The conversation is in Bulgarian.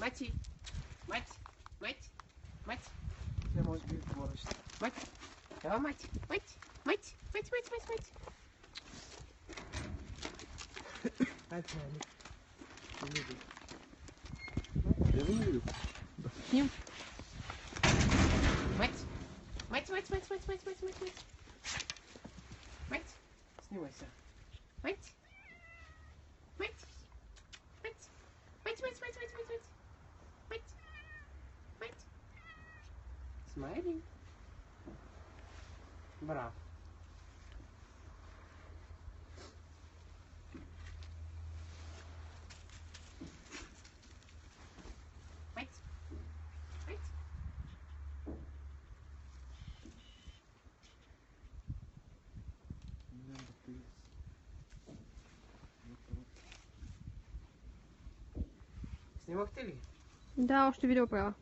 Мати! Мать! Мать! Мать! Не може би говориш. Мать! Ела, мать! Мать! Мать! Мать! Мать! Мать! Мать! Мать, мать. Ним. Мать! Мать! Мать! Мать! Мать! Мать! Мать! Мать! Мать! Мать! Снимайся. Мать! Мать! Мать! Мать! Мать! Мать! Мать! Мать! Мать! Мать! Мать! Смайли. Браво. Мать! Мать! Снимахте ли? Да, още видео правя.